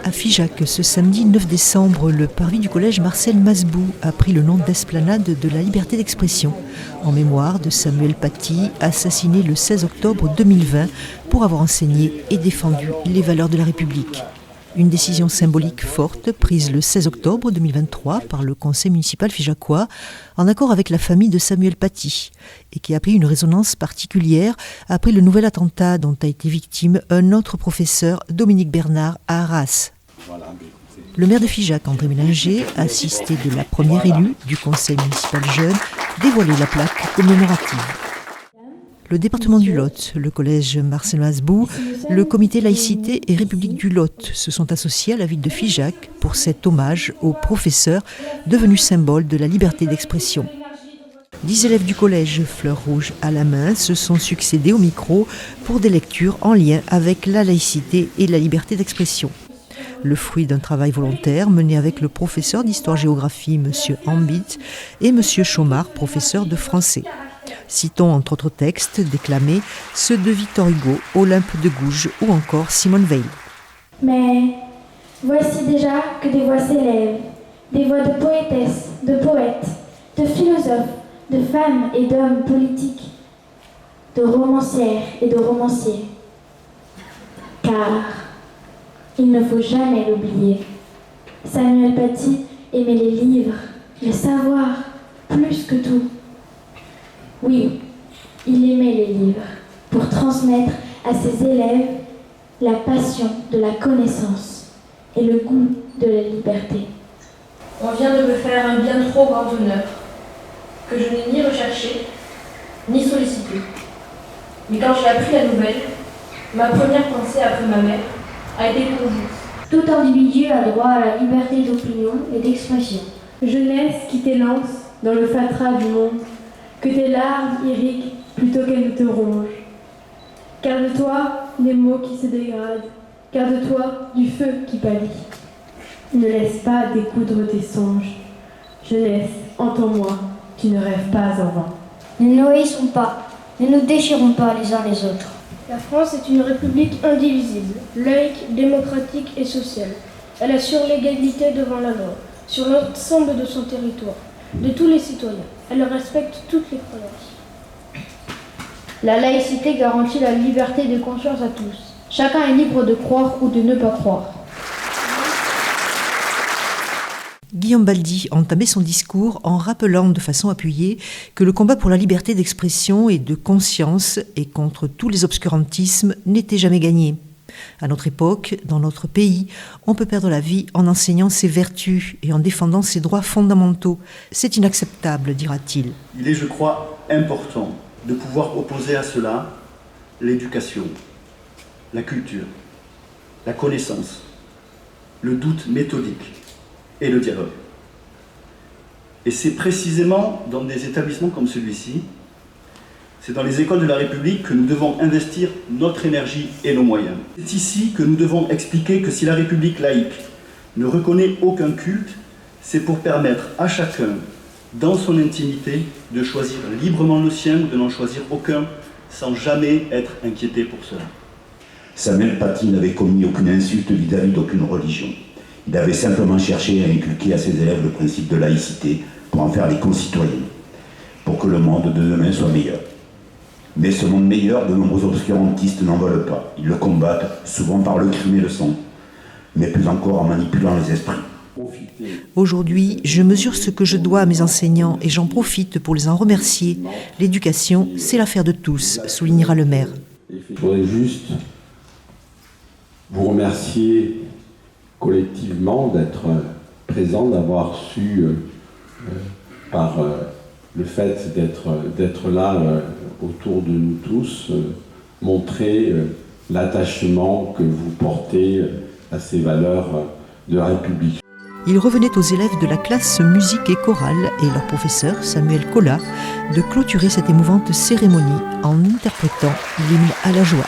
À Figeac, ce samedi 9 décembre, le parvis du collège Marcel Masbou a pris le nom d'esplanade de la liberté d'expression, en mémoire de Samuel Paty, assassiné le 16 octobre 2020 pour avoir enseigné et défendu les valeurs de la République. Une décision symbolique forte prise le 16 octobre 2023 par le conseil municipal figeacois en accord avec la famille de Samuel Paty et qui a pris une résonance particulière après le nouvel attentat dont a été victime un autre professeur, Dominique Bernard, à Arras. Le maire de Figeac, André Mélanger, assisté de la première élue du conseil municipal jeune, dévoilait la plaque commémorative. Le département du Lot, le collège Marcel Masbou, le comité laïcité et République du Lot se sont associés à la ville de Figeac pour cet hommage aux professeurs devenus symbole de la liberté d'expression. 10 élèves du collège Fleur Rouge à la main se sont succédés au micro pour des lectures en lien avec la laïcité et la liberté d'expression. Le fruit d'un travail volontaire mené avec le professeur d'histoire-géographie M. Ambit et M. Chaumard, professeur de français. Citons entre autres textes déclamés ceux de Victor Hugo, Olympe de Gouges ou encore Simone Veil. Mais voici déjà que des voix s'élèvent, des voix de poétesses, de poètes, de philosophes, de femmes et d'hommes politiques, de romancières et de romanciers. Car il ne faut jamais l'oublier. Samuel Paty aimait les livres, le savoir, plus que tout. Oui, il aimait les livres pour transmettre à ses élèves la passion de la connaissance et le goût de la liberté. On vient de me faire un bien trop grand honneur, que je n'ai ni recherché, ni sollicité. Mais quand j'ai appris la nouvelle, ma première pensée après ma mère a été pour vous. Tout individu a droit à la liberté d'opinion et d'expression. Jeunesse qui t'élance dans le fatras du monde, que tes larmes irriguent plutôt qu'elles ne te rongent. Car de toi, les mots qui se dégradent, car de toi, du feu qui pâlit. Ne laisse pas découdre tes songes. Jeunesse, entends-moi, tu ne rêves pas en vain. Ne nous haïssons pas, ne nous déchirons pas les uns les autres. La France est une république indivisible, laïque, démocratique et sociale. Elle assure l'égalité devant la loi, sur l'ensemble de son territoire, de tous les citoyens. Elle respecte toutes les croyances. La laïcité garantit la liberté de conscience à tous. Chacun est libre de croire ou de ne pas croire. Guillaume Baldi entamait son discours en rappelant de façon appuyée que le combat pour la liberté d'expression et de conscience et contre tous les obscurantismes n'était jamais gagné. À notre époque, dans notre pays, on peut perdre la vie en enseignant ses vertus et en défendant ses droits fondamentaux. C'est inacceptable, dira-t-il. Il est, je crois, important de pouvoir opposer à cela l'éducation, la culture, la connaissance, le doute méthodique et le dialogue. Et c'est précisément dans des établissements comme celui-ci, c'est dans les écoles de la République que nous devons investir notre énergie et nos moyens. C'est ici que nous devons expliquer que si la République laïque ne reconnaît aucun culte, c'est pour permettre à chacun, dans son intimité, de choisir librement le sien ou de n'en choisir aucun, sans jamais être inquiété pour cela. Samuel Paty n'avait commis aucune insulte vis-à-vis d'aucune religion. Il avait simplement cherché à inculquer à ses élèves le principe de laïcité pour en faire des concitoyens, pour que le monde de demain soit meilleur. Mais ce monde meilleur, de nombreux obscurantistes n'en veulent pas. Ils le combattent, souvent par le crime et le sang, mais plus encore en manipulant les esprits. Aujourd'hui, je mesure ce que je dois à mes enseignants et j'en profite pour les en remercier. L'éducation, c'est l'affaire de tous, soulignera le maire. Je voudrais juste vous remercier collectivement d'être présent, d'avoir su, par le fait d'être là autour de nous tous, montrer l'attachement que vous portez à ces valeurs de la République. Il revenait aux élèves de la classe musique et chorale et leur professeur, Samuel Collat, de clôturer cette émouvante cérémonie en interprétant l'hymne à la joie.